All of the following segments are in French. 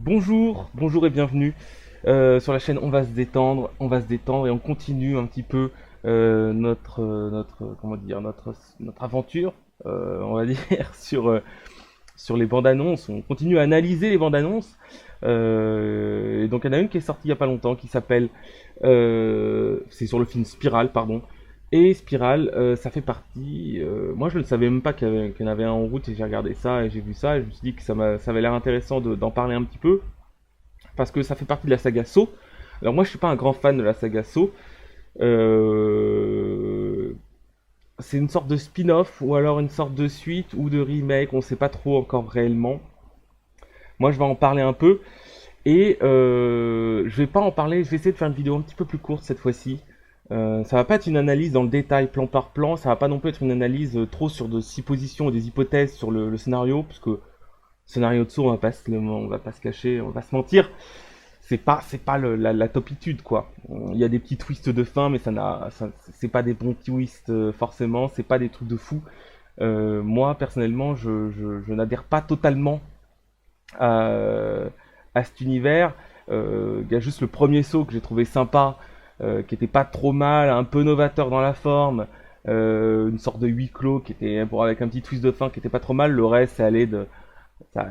Bonjour et bienvenue sur la chaîne on va se détendre et on continue un petit peu comment dire, notre aventure, on va dire, sur les bandes annonces. On continue à analyser les bandes annonces. Et donc il y en a une qui est sortie il y a pas longtemps qui s'appelle, c'est sur le film Spiral, pardon. Et Spiral, ça fait partie. Moi, je ne savais même pas qu'il y en avait un en route et j'ai regardé ça et j'ai vu ça et je me suis dit que ça avait l'air intéressant d'en parler un petit peu parce que ça fait partie de la saga Saw. Alors moi, je suis pas un grand fan de la saga Saw. Euh, c'est une sorte de spin-off ou alors une sorte de suite ou de remake, on sait pas trop encore réellement. Moi, je vais en parler un peu et je vais pas en parler. Je vais essayer de faire une vidéo un petit peu plus courte cette fois-ci. Ça va pas être une analyse dans le détail, plan par plan. Ça va pas non plus être une analyse trop sur de suppositions ou des hypothèses sur le scénario, parce que le scénario de Saw, on va pas se cacher, on va pas se mentir. C'est pas la topitude quoi. Il y a des petits twists de fin, mais c'est pas des bons twists forcément. C'est pas des trucs de fou. Moi personnellement, je n'adhère pas totalement à, à cet univers. Il y a juste le premier saut que j'ai trouvé sympa, qui était pas trop mal, un peu novateur dans la forme, une sorte de huis clos qui était avec un petit twist de fin qui était pas trop mal. Le reste,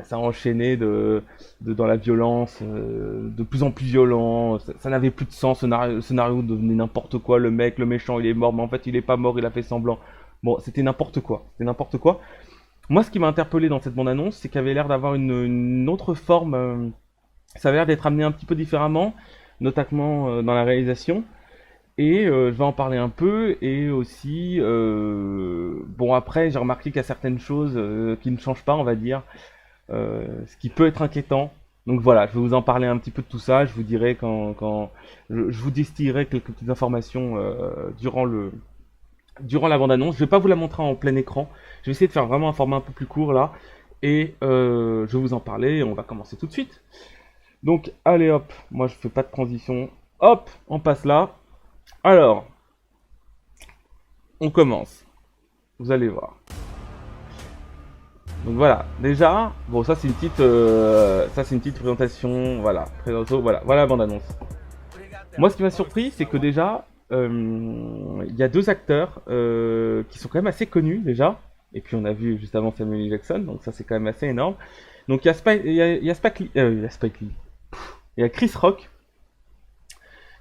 ça enchaînait dans la violence, de plus en plus violent. Ça n'avait plus de sens. Le scénario devenait n'importe quoi. Le méchant, il est mort, mais en fait, il est pas mort. Il a fait semblant. Bon, c'était n'importe quoi. C'était n'importe quoi. Moi, ce qui m'a interpellé dans cette bande-annonce, c'est qu'il avait l'air d'avoir une autre forme. Ça avait l'air d'être amené un petit peu différemment, notamment dans la réalisation. Et je vais en parler un peu. Et aussi, bon après, j'ai remarqué qu'il y a certaines choses qui ne changent pas, on va dire, ce qui peut être inquiétant. Donc voilà, je vais vous en parler un petit peu de tout ça. Je vous dirai quand je vous distillerai quelques petites informations durant la bande-annonce. Je vais pas vous la montrer en plein écran. Je vais essayer de faire vraiment un format un peu plus court là. Et je vais vous en parler et on va commencer tout de suite. Donc allez hop, moi je fais pas de transition. Hop, on passe là. Alors, on commence. Vous allez voir. Donc voilà, déjà, bon ça c'est une petite présentation, voilà, voilà la bande annonce. Moi ce qui m'a surpris, c'est que déjà, il y a deux acteurs qui sont quand même assez connus déjà, et puis on a vu juste avant Samuel L. Jackson, donc ça c'est quand même assez énorme. Donc il y a Spike Lee, il y a Spike Lee, il y a Chris Rock,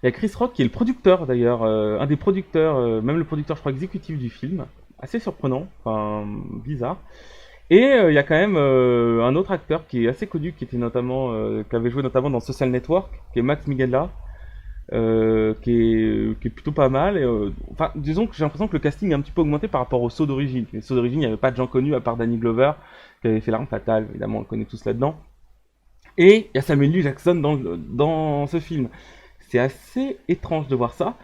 il y a Chris Rock qui est le producteur d'ailleurs, un des producteurs, même le producteur je crois exécutif du film, assez surprenant, enfin bizarre. Et il y a quand même un autre acteur qui est assez connu, qui avait joué notamment dans Social Network, qui est Max Minghella, qui est plutôt pas mal. Enfin, disons que j'ai l'impression que le casting est un petit peu augmenté par rapport au saut d'origine. Les sauts d'origine, il n'y avait pas de gens connus à part Danny Glover, qui avait fait L'Arme Fatale, évidemment, on le connaît tous là-dedans. Et il y a Samuel L. Jackson dans ce film. C'est assez étrange de voir ça.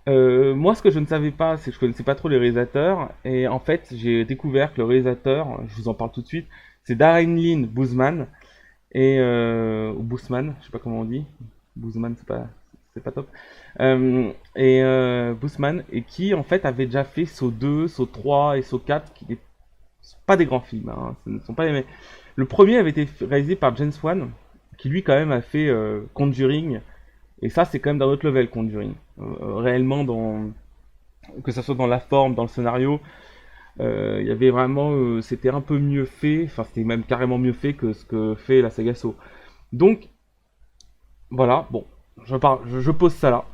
Moi, ce que je ne savais pas, c'est que je connaissais pas trop les réalisateurs. Et en fait, j'ai découvert que le réalisateur, je vous en parle tout de suite, c'est Darren Lynn Bousman. Ou Bousman, je sais pas comment on dit. Bousman, c'est pas top. Bousman, et qui en fait avait déjà fait Saw 2, Saw 3 et Saw 4, qui n'est pas des grands films, hein, ce ne sont pas les mêmes. Le premier avait été réalisé par James Wan, qui lui quand même a fait Conjuring, et ça c'est quand même d'un autre level Conjuring. Réellement, que ça soit dans la forme, dans le scénario, il y avait vraiment, c'était un peu mieux fait, enfin c'était même carrément mieux fait que ce que fait la saga Saw. Donc voilà, bon, je pose ça là.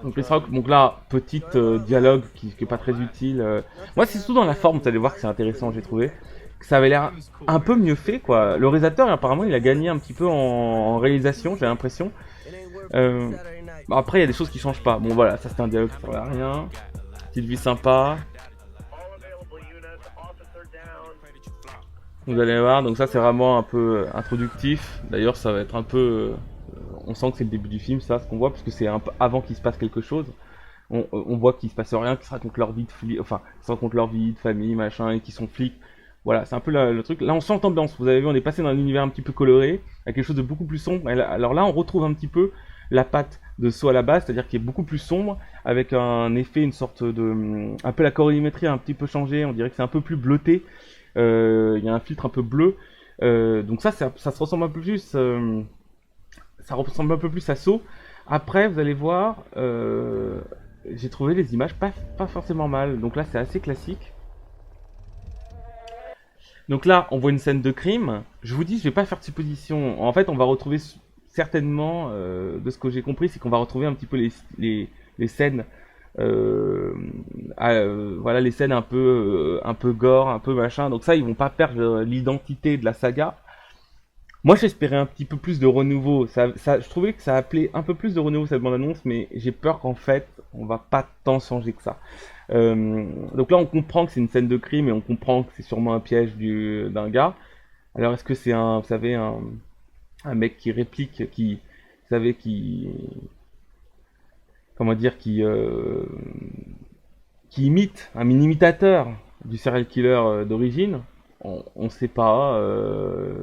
Donc les Rock, donc là, petite dialogue qui est pas très utile. Moi, c'est surtout dans la forme, vous allez voir que c'est intéressant, j'ai trouvé. Que ça avait l'air un peu mieux fait, quoi. Le réalisateur, apparemment, il a gagné un petit peu en réalisation, j'ai l'impression. Euh, Après, il y a des choses qui changent pas. Bon, voilà, ça c'est un dialogue qui servait à rien. Petite vie sympa. Vous allez voir, donc ça c'est vraiment un peu introductif. D'ailleurs, ça va être un peu. On sent que c'est le début du film, ça, ce qu'on voit, parce que c'est un peu avant qu'il se passe quelque chose. On voit qu'il se passe rien, qu'ils se racontent leur vie de flic, enfin, ils se racontent leur vie de famille, machin, et qu'ils sont flics. Voilà, c'est un peu le truc. Là, on sent l'ambiance. Vous avez vu, on est passé dans un univers un petit peu coloré, à quelque chose de beaucoup plus sombre. Alors là, on retrouve un petit peu la patte de Saw à la base, c'est-à-dire qu'il est beaucoup plus sombre, avec un effet, une sorte de, un peu la colorimétrie a un petit peu changé. On dirait que c'est un peu plus bleuté. Il y a un filtre un peu bleu. Donc ça se ressemble un peu plus, ça ressemble un peu plus à Saw. Après, vous allez voir, j'ai trouvé les images pas forcément mal. Donc là, c'est assez classique. Donc là, on voit une scène de crime. Je vous dis, je vais pas faire de supposition. En fait, on va retrouver certainement, de ce que j'ai compris, c'est qu'on va retrouver un petit peu les scènes, euh, voilà, les scènes un peu gore, un peu machin. Donc ça, ils vont pas perdre l'identité de la saga. Moi, j'espérais un petit peu plus de renouveau. Je trouvais que ça appelait un peu plus de renouveau cette bande-annonce, mais j'ai peur qu'en fait, on va pas tant changer que ça. Donc là, on comprend que c'est une scène de crime et on comprend que c'est sûrement un piège d'un gars. Alors, est-ce que c'est vous savez, un mec qui réplique, vous savez, comment dire, qui imite, un mini-imitateur du serial killer d'origine? On sait pas,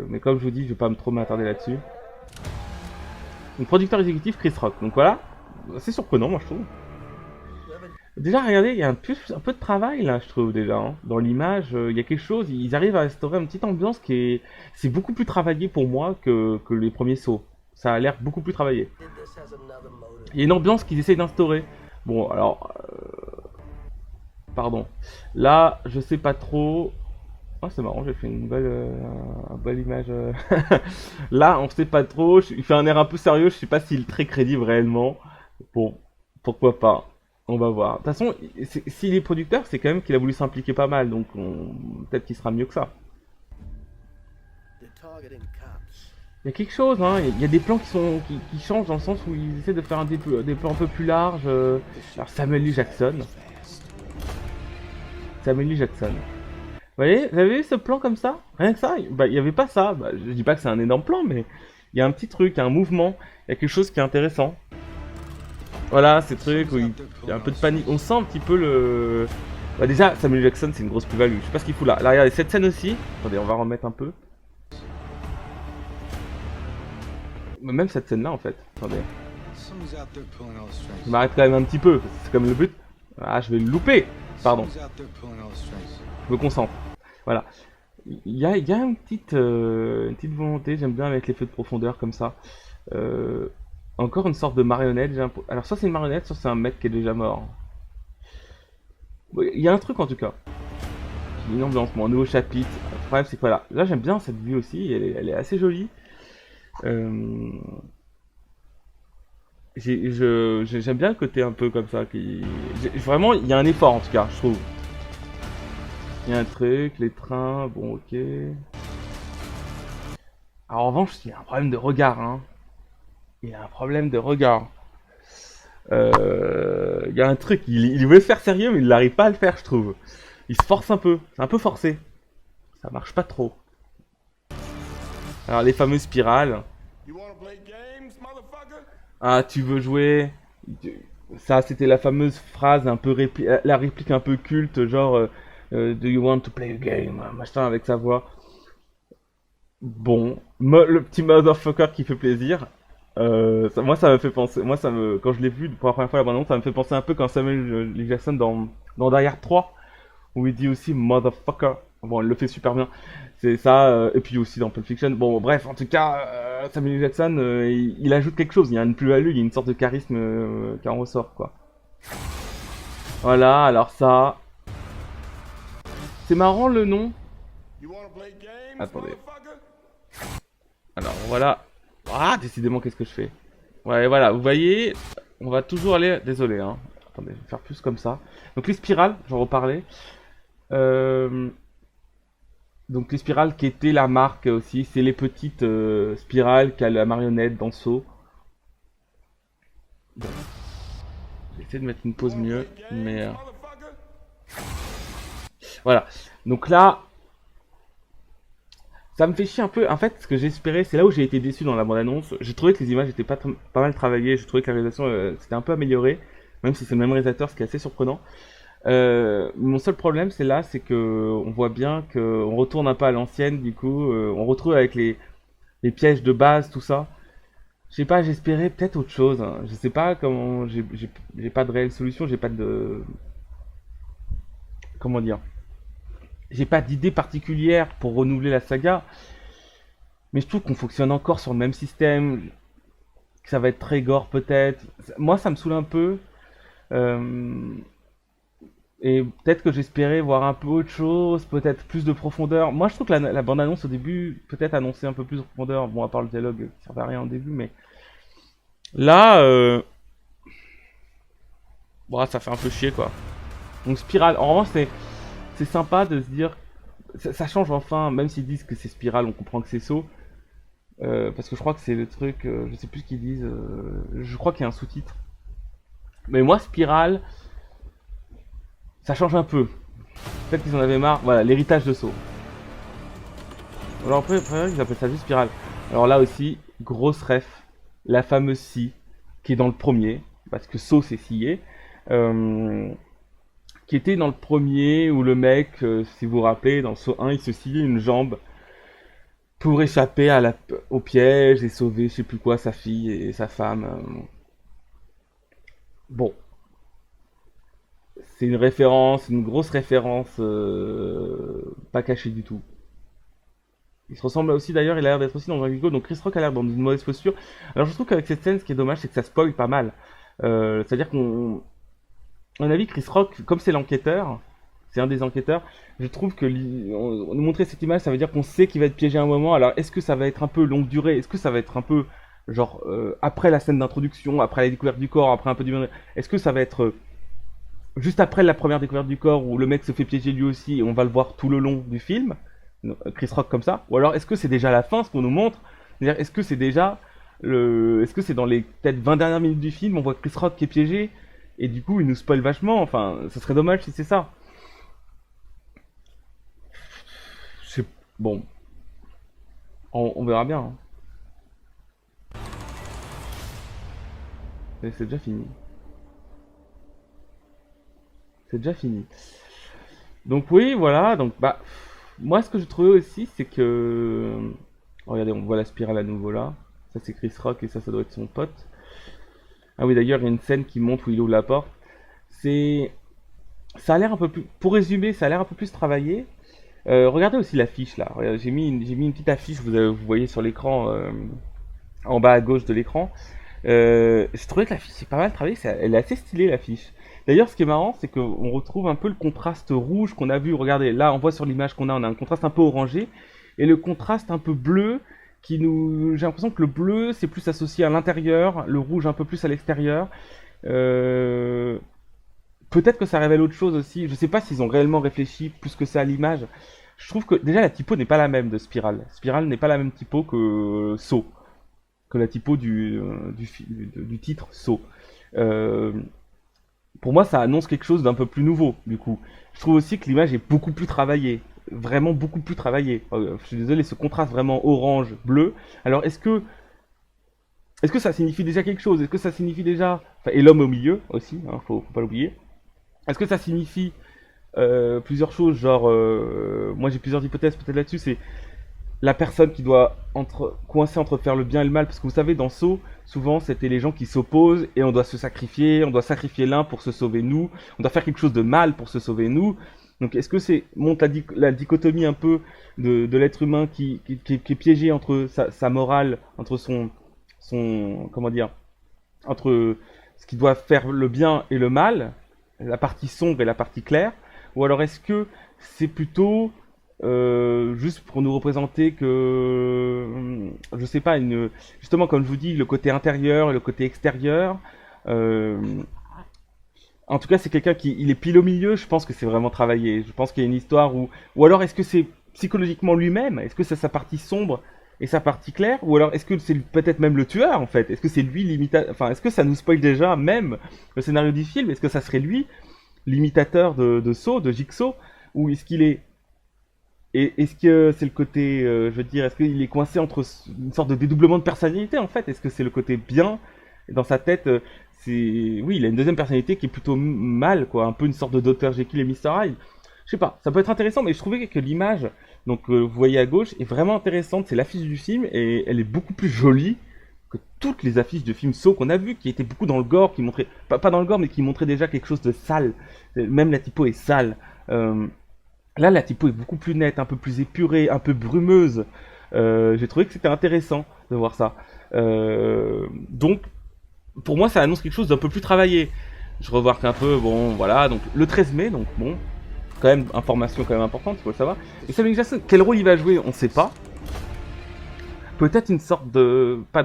mais comme je vous dis, je vais pas trop m'attarder là-dessus. Donc, producteur exécutif Chris Rock. Donc voilà, c'est surprenant, moi je trouve. Déjà, regardez, il y a un peu de travail là, je trouve déjà. Hein. Dans l'image, il y a quelque chose, ils arrivent à instaurer une petite ambiance c'est beaucoup plus travaillé pour moi que les premiers sauts. Ça a l'air beaucoup plus travaillé. Il y a une ambiance qu'ils essayent d'instaurer. Bon, alors, pardon. Là, je sais pas trop. Oh, c'est marrant, j'ai fait une belle image. Là, on sait pas trop. Il fait un air un peu sérieux. Je sais pas s'il est très crédible réellement. Bon, pourquoi pas. On va voir. De toute façon, s'il est producteur, c'est quand même qu'il a voulu s'impliquer pas mal. Donc, peut-être qu'il sera mieux que ça. Il y a quelque chose, hein. Il y a des plans qui changent dans le sens où ils essaient de faire des plans un peu plus larges. Alors, Samuel L. Jackson. Samuel L. Jackson. Vous voyez, vous avez vu ce plan comme ça? Rien que ça? Bah, il n'y avait pas ça. Bah, je dis pas que c'est un énorme plan, mais il y a un petit truc, il y a un mouvement, il y a quelque chose qui est intéressant. Voilà, ces trucs où il y a un peu de panique. On sent un petit peu le... Bah déjà, Samuel Jackson, c'est une grosse plus-value. Je sais pas ce qu'il fout là. Là, regardez, cette scène aussi. Attendez, on va remettre un peu. Même cette scène-là, en fait. Attendez. Je m'arrête quand même un petit peu. C'est comme le but. Ah, je vais le louper. Pardon. Je me concentre. Voilà. Il y a une petite volonté. J'aime bien avec les feux de profondeur comme ça. Encore une sorte de marionnette. Alors, soit c'est une marionnette, soit c'est un mec qui est déjà mort. Il y a un truc en tout cas. Une ambiance, bon, un nouveau chapitre. Le problème c'est que voilà, là j'aime bien cette vue aussi, elle est assez jolie. J'aime bien le côté un peu comme ça. Vraiment, il y a un effort en tout cas, je trouve. Il y a un truc, les trains, bon ok. Alors, en revanche, il y a un problème de regard. Hein. Il y a un problème de regard. Il y a un truc, il veut se faire sérieux mais il n'arrive pas à le faire je trouve. Il se force un peu, c'est un peu forcé. Ça marche pas trop. Alors les fameuses spirales. Ah tu veux jouer? Ça c'était la fameuse phrase un peu la réplique un peu culte genre Do you want to play a game? Machin avec sa voix. Bon, le petit motherfucker qui fait plaisir. Moi ça me fait penser, quand je l'ai vu pour la première fois la bande-annonce, ça me fait penser un peu quand Samuel L. Jackson dans Die Hard 3 où il dit aussi motherfucker. Bon, il le fait super bien. C'est ça, et puis aussi dans Pulp Fiction. Bon, bref, en tout cas, Samuel L. Jackson, il ajoute quelque chose. Il y a une plus-value, il y a une sorte de charisme qui en ressort, quoi. Voilà, alors ça. C'est marrant le nom. Attendez. Alors voilà. Ah, décidément, qu'est-ce que je fais? Ouais, voilà, vous voyez, on va toujours aller... Désolé, hein. Attendez, je vais faire plus comme ça. Donc les spirales, j'en reparlais. Donc les spirales qui étaient la marque aussi, c'est les petites spirales qu'a la marionnette dans Saw. Bon. Je vais essayer de mettre une pause mieux, mais... Voilà. Donc là... Ça me fait chier un peu. En fait, ce que j'espérais, c'est là où j'ai été déçu dans la bande-annonce. J'ai trouvé que les images étaient pas mal travaillées. J'ai trouvé que la réalisation s'était un peu améliorée, même si c'est le même réalisateur, ce qui est assez surprenant. Mon seul problème, c'est que on voit bien qu'on retourne un peu à l'ancienne. Du coup, on retrouve avec les pièges de base, tout ça. Je sais pas, j'espérais peut-être autre chose. Hein. Je sais pas comment. J'ai pas de réelle solution. J'ai pas de. Comment dire? J'ai pas d'idée particulière pour renouveler la saga. Mais je trouve qu'on fonctionne encore sur le même système, que ça va être très gore peut-être. Moi, ça me saoule un peu. Euh, et peut-être que j'espérais voir un peu autre chose, peut-être plus de profondeur. Moi, je trouve que la bande-annonce au début, peut-être annonçait un peu plus de profondeur. Bon, à part le dialogue qui servait à rien au début, mais là, bon, ça fait un peu chier quoi. Donc Spiral, en revanche, c'est sympa de se dire, ça change enfin, même s'ils disent que c'est Spiral, on comprend que c'est Saw. Parce que je crois que c'est le truc, je sais plus ce qu'ils disent, je crois qu'il y a un sous-titre. Mais moi, Spiral, ça change un peu. Peut-être qu'ils en avaient marre. Voilà, l'héritage de Saw. Alors après, ils appellent ça juste Spiral. Alors là aussi, grosse ref, la fameuse scie, qui est dans le premier, parce que Saw c'est scié, euh, qui était dans le premier, où le mec, si vous vous rappelez, dans Saw 1, il se sciait une jambe pour échapper au piège et sauver, je sais plus quoi, sa fille et sa femme. Bon, c'est une référence, une grosse référence, pas cachée du tout. Il se ressemble aussi d'ailleurs, il a l'air d'être aussi dans un Hugo, donc Chris Rock a l'air dans une mauvaise posture. Alors je trouve qu'avec cette scène, ce qui est dommage, c'est que ça spoil pas mal. C'est-à-dire qu'on, à mon avis, Chris Rock, comme c'est l'enquêteur, c'est un des enquêteurs, je trouve que on nous montrer cette image, ça veut dire qu'on sait qu'il va être piégé à un moment. Alors est-ce que ça va être un peu longue durée? Est-ce que ça va être un peu genre après la scène d'introduction, après la découverte du corps, après un peu du... Est-ce que ça va être juste après la première découverte du corps où le mec se fait piéger lui aussi et on va le voir tout le long du film, Chris Rock comme ça, ou alors est-ce que c'est déjà la fin ce qu'on nous montre? C'est-à-dire est-ce que c'est déjà est-ce que c'est dans les peut-être 20 dernières minutes du film on voit Chris Rock qui est piégé et du coup il nous spoil vachement, enfin ce serait dommage si c'est ça. C'est bon, on verra bien, hein. C'est déjà fini. C'est déjà fini. Donc oui, voilà, donc bah moi ce que je trouvais aussi c'est que regardez, on voit la spirale à nouveau là. Ça c'est Chris Rock et ça doit être son pote. Ah oui, d'ailleurs, il y a une scène qui montre où il ouvre la porte. C'est ça a l'air un peu plus pour résumer, ça a l'air un peu plus travaillé. Regardez aussi l'affiche là. Regardez, j'ai mis une petite affiche, vous voyez sur l'écran en bas à gauche de l'écran. Je trouvais que l'affiche c'est pas mal travaillé, elle est assez stylée l'affiche. D'ailleurs, ce qui est marrant, c'est qu'on retrouve un peu le contraste rouge qu'on a vu. Regardez, là, on voit sur l'image qu'on a, on a un contraste un peu orangé et le contraste un peu bleu qui nous. J'ai l'impression que le bleu c'est plus associé à l'intérieur, le rouge un peu plus à l'extérieur. Euh, Peut-être que ça révèle autre chose aussi. Je sais pas s'ils ont réellement réfléchi plus que ça à l'image. Je trouve que déjà la typo n'est pas la même de Spiral. Spiral n'est pas la même typo que Saw, que la typo du titre Saw. Euh, pour moi, ça annonce quelque chose d'un peu plus nouveau, du coup. Je trouve aussi que l'image est beaucoup plus travaillée. Vraiment beaucoup plus travaillée. Je suis désolé, ce contraste vraiment orange-bleu. Alors, est-ce que ça signifie déjà quelque chose? Est-ce que ça signifie déjà... Enfin, et l'homme au milieu aussi, hein, faut pas l'oublier. Est-ce que ça signifie plusieurs choses? Genre, moi j'ai plusieurs hypothèses peut-être là-dessus. C'est la personne qui doit coincer entre faire le bien et le mal. Parce que vous savez, dans Saw, souvent c'était les gens qui s'opposent et on doit se sacrifier. On doit sacrifier l'un pour se sauver nous. On doit faire quelque chose de mal pour se sauver nous. Donc est-ce que c'est montre la dichotomie un peu de l'être humain qui est piégé entre sa morale, entre son comment dire, entre ce qui doit faire le bien et le mal, la partie sombre et la partie claire, ou alors est-ce que c'est plutôt juste pour nous représenter que, je sais pas, justement comme je vous dis, le côté intérieur et le côté extérieur. euh, En tout cas, c'est quelqu'un qui, il est pile au milieu. Je pense que c'est vraiment travaillé. Je pense qu'il y a une histoire ou alors est-ce que c'est psychologiquement lui-même? Est-ce que c'est sa partie sombre et sa partie claire? Ou alors est-ce que c'est peut-être même le tueur en fait? Est-ce que c'est lui l'imitateur? Enfin, est-ce que ça nous spoil déjà même le scénario du film? Est-ce que ça serait lui l'imitateur de Saw, de Jigsaw? Ou est-ce qu'il est et est-ce que c'est le côté, je veux dire, est-ce qu'il est coincé entre une sorte de dédoublement de personnalité en fait? Est-ce que c'est le côté bien dans sa tête? Oui, il a une deuxième personnalité qui est plutôt mal, quoi, un peu une sorte de Dr Jekyll et Mr Hyde. Je sais pas, ça peut être intéressant, mais je trouvais que l'image, donc vous voyez à gauche, est vraiment intéressante. C'est l'affiche du film et elle est beaucoup plus jolie que toutes les affiches de films Saw qu'on a vues, qui étaient beaucoup dans le gore, qui montraient pas dans le gore, mais qui montraient déjà quelque chose de sale. Même la typo est sale. Là, la typo est beaucoup plus nette, un peu plus épurée, un peu brumeuse. J'ai trouvé que c'était intéressant de voir ça. Donc, pour moi, ça annonce quelque chose d'un peu plus travaillé. Je revois un peu, bon, voilà, donc le 13 mai, donc bon, quand même, information quand même importante, il faut le savoir. Et Samuel Jackson, quel rôle il va jouer, on ne sait pas. Peut-être une sorte de, pas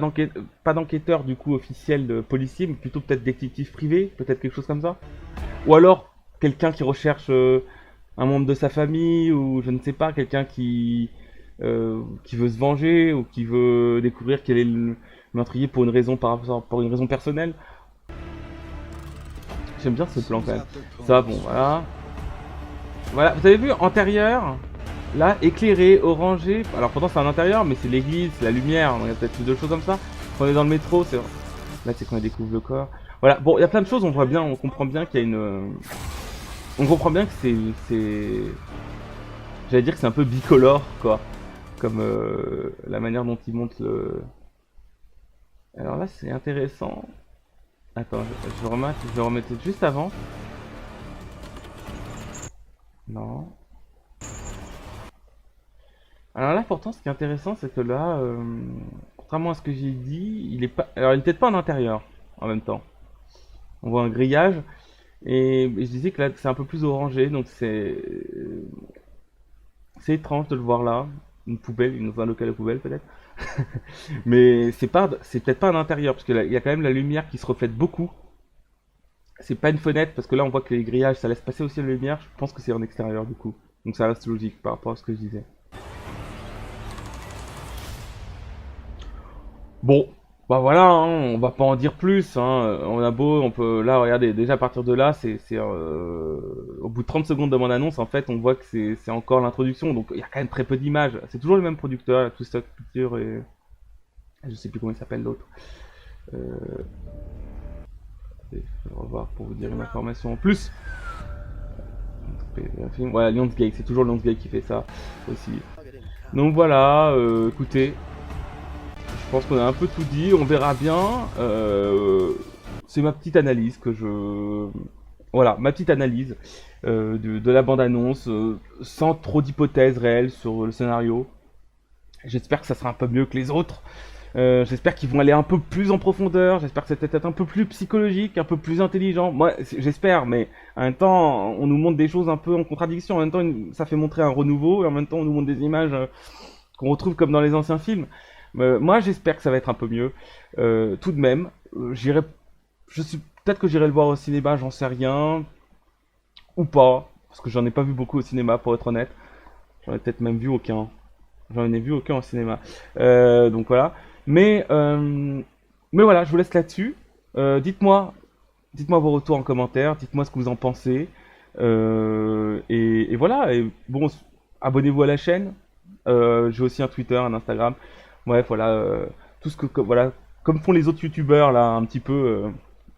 d'enquêteur du coup officiel de policier, mais plutôt peut-être détective privé, peut-être quelque chose comme ça. Ou alors, quelqu'un qui recherche un membre de sa famille, ou je ne sais pas, quelqu'un qui veut se venger, ou qui veut découvrir quel est le meurtrier pour une raison personnelle. J'aime bien ce plan quand même. Ça, bon, voilà. Voilà, vous avez vu, antérieur, là, éclairé, orangé. Alors pourtant c'est un intérieur, mais c'est l'église, c'est la lumière. Il y a peut-être plus de choses comme ça. Quand on est dans le métro, c'est... Là, c'est quand on découvre le corps. Voilà, bon, il y a plein de choses, on voit bien, on comprend bien qu'il y a une... On comprend bien que c'est... J'allais dire que c'est un peu bicolore, quoi. Comme la manière dont il monte le... Alors là, c'est intéressant. Attends, je vais remettre juste avant. Non. Alors là, pourtant, ce qui est intéressant, c'est que là, contrairement à ce que j'ai dit, il est pas... Alors, il est peut-être pas en intérieur, en même temps. On voit un grillage, et je disais que là, c'est un peu plus orangé, donc c'est étrange de le voir là. Une poubelle, dans un local de poubelle, peut-être. Mais c'est peut-être pas un intérieur, parce qu'il y a quand même la lumière qui se reflète beaucoup. C'est pas une fenêtre, parce que là, on voit que les grillages, ça laisse passer aussi la lumière. Je pense que c'est en extérieur, du coup. Donc ça reste logique par rapport à ce que je disais. Bon, bah voilà, hein, on va pas en dire plus. Hein. On a beau, on peut. Là, regardez, déjà à partir de là, au bout de 30 secondes de mon annonce, en fait, on voit que c'est encore l'introduction. Donc il y a quand même très peu d'images. C'est toujours le même producteur, Two Stock Pictures et. Je sais plus comment il s'appelle l'autre. Euh... Je vais revoir pour vous dire une information en plus. Ouais, Lionsgate, c'est toujours Lionsgate qui fait ça aussi. Donc voilà, écoutez, je pense qu'on a un peu tout dit, on verra bien. C'est ma petite analyse que je... Voilà, ma petite analyse de la bande-annonce, sans trop d'hypothèses réelles sur le scénario. J'espère que ça sera un peu mieux que les autres. J'espère qu'ils vont aller un peu plus en profondeur. J'espère que c'est peut-être un peu plus psychologique, un peu plus intelligent. Moi, j'espère, mais en même temps, on nous montre des choses un peu en contradiction. En même temps, ça fait montrer un renouveau, et en même temps, on nous montre des images qu'on retrouve comme dans les anciens films. Moi, j'espère que ça va être un peu mieux. Tout de même, peut-être que j'irai le voir au cinéma, j'en sais rien, ou pas, parce que j'en ai pas vu beaucoup au cinéma, pour être honnête. J'en ai peut-être même vu aucun. J'en ai vu aucun au cinéma. Donc voilà. Mais voilà, je vous laisse là-dessus. Dites-moi vos retours en commentaire. Dites-moi ce que vous en pensez. Et voilà. Et bon, abonnez-vous à la chaîne. J'ai aussi un Twitter, un Instagram. Bref, voilà. Tout ce que voilà, comme font les autres youtubeurs là, un petit peu.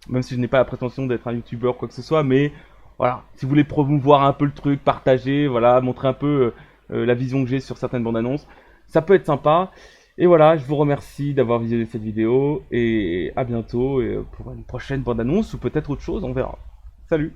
Même si je n'ai pas la prétention d'être un youtubeur quoi que ce soit, mais voilà, si vous voulez promouvoir un peu le truc, partager, voilà, montrer un peu la vision que j'ai sur certaines bandes annonces, ça peut être sympa. Et voilà, je vous remercie d'avoir visionné cette vidéo et à bientôt pour une prochaine bande annonce ou peut-être autre chose, on verra. Salut!